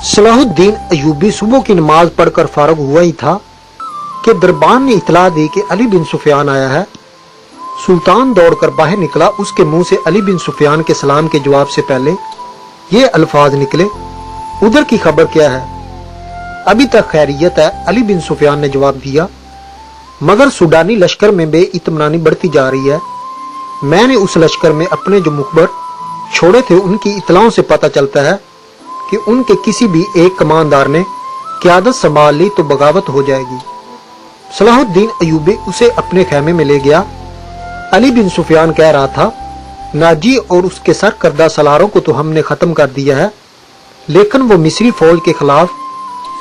सलाहुद्दीन अयूबी सुबह की नमाज पढ़कर फारग हुआ ही था कि दरबान ने इतला दी कि अली बिन सुफियान आया है। सुल्तान दौड़कर बाहर निकला। उसके मुंह से अली बिन सुफियान के सलाम के जवाब से पहले ये अल्फाज निकले, उधर की खबर क्या है? अभी तक खैरियत है, अली बिन सुफियान ने जवाब दिया, मगर सूडानी लश्कर में बेइत्मीनानी बढ़ती जा रही है। मैंने उस लश्कर में अपने जो मुखबर छोड़े थे उनकी इतलाओं से पता चलता है कि उनके किसी भी एक कमानदार ने क़यादत संभाल ली तो बगावत हो जाएगी। सलाहुद्दीन अयूबी उसे अपने खेमे में ले गया। अली बिन सुफियान कह रहा था, नाजी और उसके सरकर्दा सलारों को तो हमने खत्म कर दिया है, लेकिन वो मिस्री फौज के खिलाफ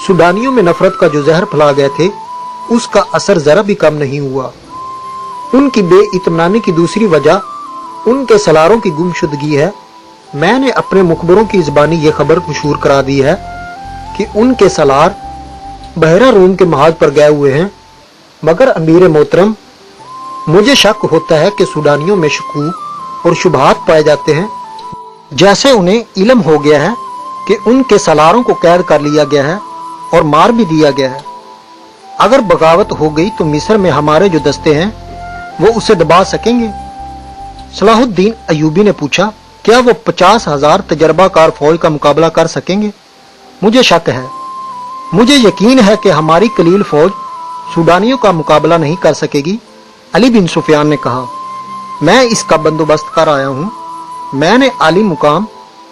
सूडानियों में नफरत का जो जहर फैला गए थे उसका असर जरा भी कम नहीं हुआ। उनकी बेइत्मीनानी की दूसरी वजह उनके सलारों की गुमशुदगी है। मैंने अपने मुखबरों की ज़बानी ये खबर मशहूर करा दी है कि उनके सलार बहरा रूम के महाज पर गए हुए हैं, मगर अमीर मोहतरम, मुझे शक होता है कि सूडानियों में शकूक और शुबहात पाए जाते हैं। जैसे उन्हें इल्म हो गया है कि उनके सलारों को कैद कर लिया गया है और मार भी दिया गया है। अगर बगावत हो गई तो मिस्र में हमारे जो दस्ते हैं वो उसे दबा सकेंगे। सलाहुद्दीन अयूबी ने पूछा, क्या वो 50,000 तजर्बाकार फौज का मुकाबला कर सकेंगे? मुझे शक है। मुझे यकीन है कि हमारी कलील फौज सूडानियों का मुकाबला नहीं कर सकेगी। अली बिन सुफियान ने कहा, मैं इसका बंदोबस्त कर आया हूँ। मैंने आली मुकाम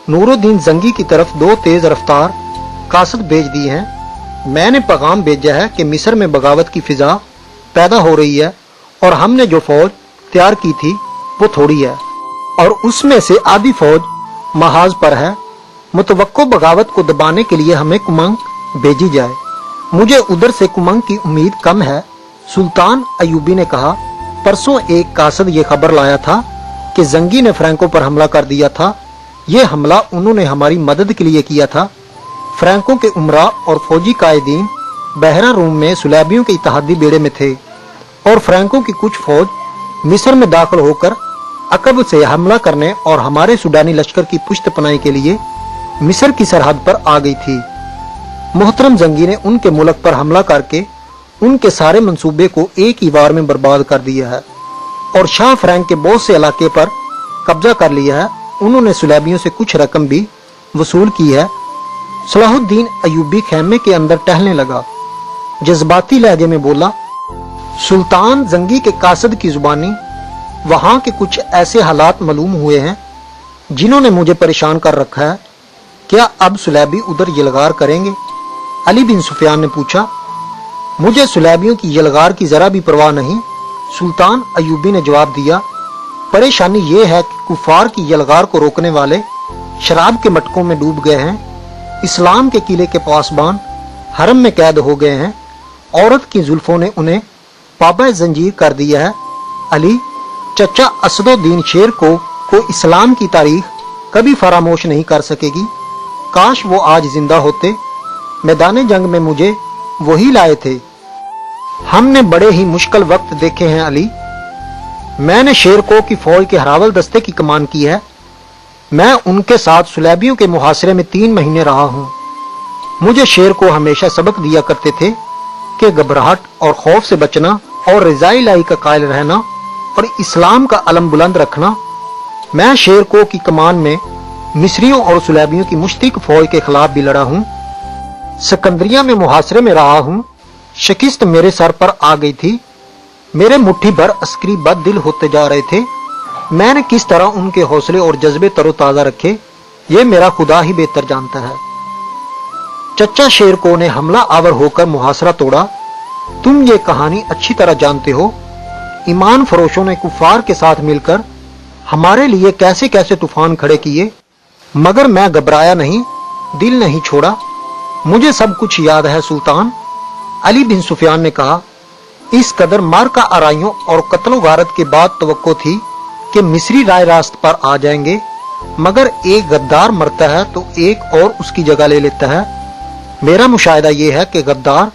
नूरुद्दीन जंगी की तरफ 2 तेज रफ्तार कासद भेज दी हैं। मैंने पैगाम भेजा है कि मिस्र में बगावत की फिजा पैदा हो रही है और हमने जो फौज तैयार की थी वो थोड़ी है और उसमें से आधी फौज महाज पर है। मुतवक्को बगावत को दबाने के लिए हमें कुमंग भेजी जाए। मुझे उधर से कुमंग की उम्मीद कम है। सुल्तान अयूबी ने कहा, परसों एक कासद ये खबर लाया था कि जंगी ने फ्रैंकों पर हमला कर दिया था। ये हमला उन्होंने हमारी मदद के लिए किया था। फ्रैंकों के उमरा और फौजी कायदीन बहरा रूम में सुलैबियों के इत्तेहादी बेड़े में थे और फ्रैंकों की कुछ फौज मिस्र में दाखिल होकर अकब से हमला करने और हमारे सूडानी लश्कर की पुश्तपनाही के लिए मिस्र की सरहद पर आ गई थी। मोहतरम जंगी ने उनके मुल्क पर हमला करके उनके सारे मंसूबे को एक ही वार में बर्बाद कर दिया है और शाह फ्रैंक के बहुत से इलाके पर कब्जा कर लिया है। उन्होंने सुलैबियों से कुछ रकम भी वसूल की है। सलाहुद्दीन अयूबी खेमे के अंदर टहलने लगा। जज्बाती लहजे में बोला, सुल्तान जंगी के कासद की जुबानी वहां के कुछ ऐसे हालात मालूम हुए हैं जिन्होंने मुझे परेशान कर रखा है। क्या अब सुलैबी उधर यलगार करेंगे? अली बिन सुफियान ने पूछा। मुझे सुलैबियों की यलगार की जरा भी परवाह नहीं, सुल्तान अयूबी ने जवाब दिया। परेशानी ये है कि कुफार की यलगार को रोकने वाले शराब के मटकों में डूब गए हैं। इस्लाम के किले के पासबान हरम में कैद हो गए हैं। औरत की जुल्फों ने उन्हें पाबा जंजीर कर दिया है। अली, चचा असदुद्दीन शेर को इस्लाम की तारीख कभी फरामोश नहीं कर सकेगी। काश वो आज जिंदा होते। मैदान जंग में मुझे वही लाए थे। हमने बड़े ही मुश्किल वक्त देखे हैं अली। मैंने शेरको की फौज के हरावल दस्ते की कमान की है। मैं उनके साथ सुलैबियों के मुहासरे में 3 महीने रहा हूँ। मुझे शेरको हमेशा सबक दिया करते थे कि घबराहट और खौफ से बचना और रिज़ा इलाही का कायल रहना और इस्लाम का अलम बुलंद रखना। मैं शेरको की कमान में मिस्रियों और सुलैबियों की मुश्तिक फौज के खिलाफ भी लड़ा हूँ। सिकंदरिया में मुहासरे में रहा हूँ। शिकस्त मेरे सर पर आ गई थी। मेरे मुट्ठी भर अस्करी बद दिल होते जा रहे थे। मैंने किस तरह उनके हौसले और जज्बे तरोताजा रखे ये मेरा खुदा ही बेहतर जानता है। चचा शेरको ने हमला आवर होकर मुहासरा तोड़ा। तुम ये कहानी अच्छी तरह जानते हो। ईमान फरोशों ने कुफार के साथ मिलकर हमारे लिए कैसे कैसे तूफान खड़े किए, मगर मैं घबराया नहीं, दिल नहीं छोड़ा। मुझे सब कुछ याद है सुल्तान। अली बिन सुफियान ने कहा, इस कदर मार का आराइयों और कत्लो गारत के बाद तवक्को थी कि मिस्री राय रास्त पर आ जाएंगे, मगर एक गद्दार मरता है तो एक और उसकी जगह ले लेता है। मेरा मुशाहिदा यह है कि गद्दार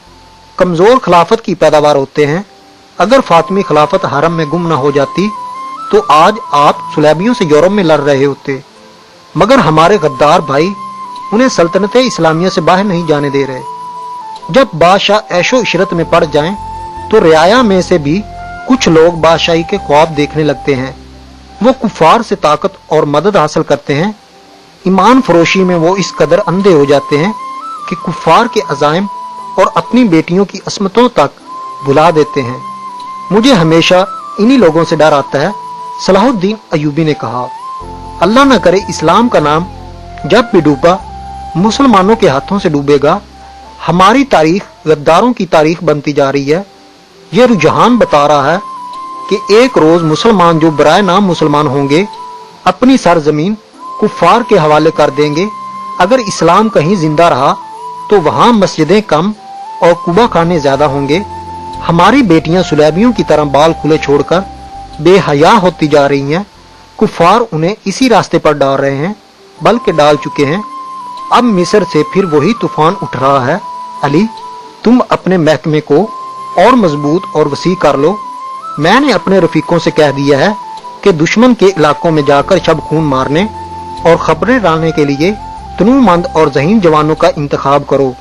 कमजोर खिलाफत की पैदावार होते हैं। अगर फातिमी खिलाफत हरम में गुम न हो जाती तो आज आप सुलैबियों से यूरोप में लड़ रहे होते, मगर हमारे गद्दार भाई उन्हें सल्तनत इस्लामिया से बाहर नहीं जाने दे रहे। जब बादशाह ऐशो इशरत में पड़ जाएं, तो रियाया में से भी कुछ लोग बादशाही के ख्वाब देखने लगते हैं। वो कुफार से ताकत और मदद हासिल करते हैं। ईमान फरोशी में वो इस कदर अंधे हो जाते हैं कि कुफार के अजाइम और अपनी बेटियों की असमतों तक भुला देते हैं। मुझे हमेशा इन्हीं लोगों से डर आता है। सलाहुद्दीन अयूबी ने कहा, अल्लाह न करे इस्लाम का नाम जब भी डूबा मुसलमानों के हाथों से डूबेगा। हमारी तारीख गद्दारों की तारीख बनती जा रही है। यह रुझान बता रहा है कि एक रोज मुसलमान जो बराए नाम मुसलमान होंगे अपनी सरजमीन कुफार के हवाले कर देंगे। अगर इस्लाम कहीं जिंदा रहा तो वहां मस्जिदें कम और कुबा खाने ज्यादा होंगे। हमारी बेटियां सुलैबियों की तरह बाल खुले छोड़कर बेहया होती जा रही हैं। कुफार उन्हें इसी रास्ते पर डाल रहे हैं, बल्कि डाल चुके हैं। अब मिस्र से फिर वही तूफान उठ रहा है। अली, तुम अपने महकमे को और मजबूत और वसी कर लो। मैंने अपने रफीकों से कह दिया है कि दुश्मन के इलाकों में जाकर शब खून मारने और खबरें डालने के लिए तनूमंद और ज़हीन जवानों का इंतखाब करो।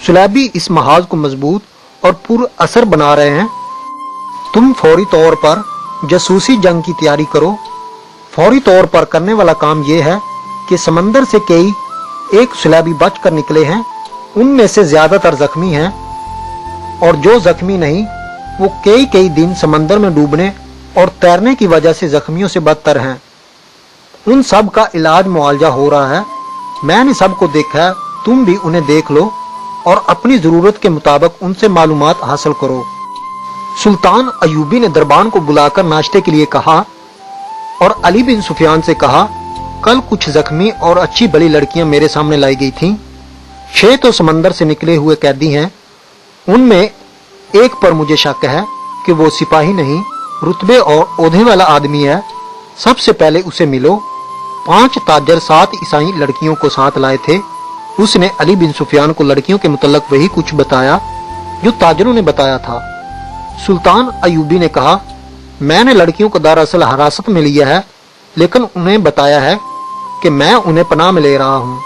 सुलैबी इस महाज को मजबूत और पुर असर बना रहे हैं। तुम फौरी तौर पर जासूसी जंग की तैयारी करो। फौरी तौर पर करने वाला काम यह है कि समंदर से कई एक सुलैबी बच कर निकले हैं। उनमें से ज्यादातर जख्मी हैं और जो जख्मी नहीं वो कई कई दिन समंदर में डूबने और तैरने की वजह से जख्मियों से बदतर हैं। उन सब का इलाज मुआवजा हो रहा है। मैंने सबको देखा है, तुम भी उन्हें देख लो और अपनी जरूरत के मुताबिक उनसे मालूमात हासिल करो। सुल्तान अयूबी ने दरबान को बुलाकर नाश्ते के लिए कहा और अली बिन सुफियान से कहा, कल कुछ जख्मी और अच्छी बड़ी लड़कियां मेरे सामने लाई गई थीं। 6 तो समंदर से निकले हुए कैदी हैं। उनमें एक पर मुझे शक है कि वो सिपाही नहीं, रुतबे और ओहदे वाला आदमी है। सबसे पहले उसे मिलो। 5 ताजर 7 ईसाई लड़कियों को साथ लाए थे। उसने अली बिन सुफियान को लड़कियों के मुतल्लक वही कुछ बताया जो ताजरों ने बताया था। सुल्तान अयूबी ने कहा, मैंने लड़कियों को दरअसल हिरासत में लिया है, लेकिन उन्हें बताया है कि मैं उन्हें पनाह में ले रहा हूँ।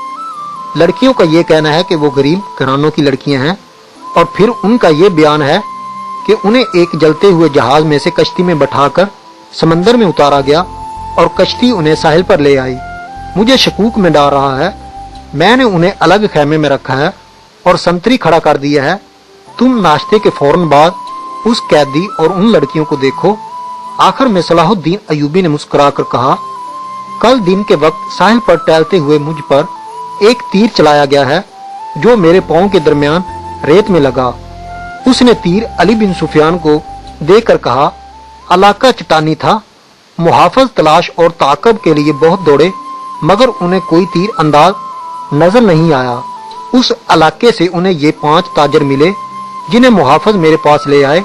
लड़कियों का ये कहना है कि वो गरीब घरानों की लड़कियां हैं और फिर उनका ये बयान है कि उन्हें एक जलते हुए जहाज में से कश्ती में बैठाकर समंदर में उतारा गया और कश्ती उन्हें साहिल पर ले आई। मुझे शकूक में डाल रहा है। मैंने उन्हें अलग खैमे में रखा है और संतरी खड़ा कर दिया है। तुम नाश्ते के फौरन बाद उस कैदी और उन लड़कियों को देखो। आखिर में सलाहुद्दीन अयूबी ने मुस्कुराकर कहा, कल दिन के वक्त साहिल पर टहलते हुए मुझ पर एक तीर चलाया गया है जो मेरे पांव के दरमियान रेत में लगा। उसने तीर अली बिन सुफियान को देकर कहा, इलाका चट्टानी था। मुहाफिज तलाश और ताकब के लिए बहुत दौड़े, मगर उन्हें कोई तीर अंदाज नजर नहीं आया। उस इलाके से उन्हें ये 5 ताजर मिले जिन्हें मुहाफिज मेरे पास ले आए।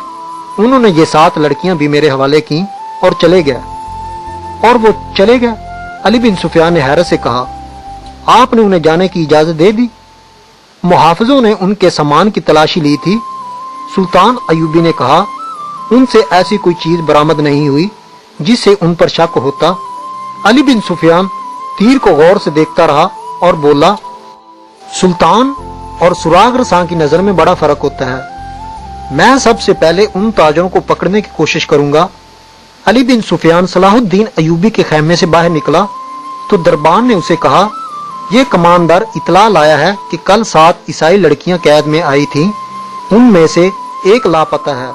उन्होंने ये 7 लड़कियां भी मेरे हवाले की और चले गए। और वो चले गए? अली बिन सुफियान ने हैरत से कहा, आपने उन्हें जाने की इजाजत दे दी? मुहाफिजों ने उनके सामान की तलाशी ली थी। सुल्तान अयूबी ने कहा, उनसे ऐसी कोई चीज बरामद नहीं हुई जिससे उन पर शक होता। अली बिन सुफियान तीर को गौर से देखता रहा और बोला, सुल्तान और सुराग रसां की नजर में बड़ा फर्क होता है। मैं सबसे पहले उन ताजरों को पकड़ने की कोशिश करूंगा। अली बिन सुफियान सलाहुद्दीन अयूबी के खेमे से बाहर निकला तो दरबान ने उसे कहा, यह कमांडर इतला लाया है कि कल 7 ईसाई लड़कियां कैद में आई थीं। उनमें से एक लापता है।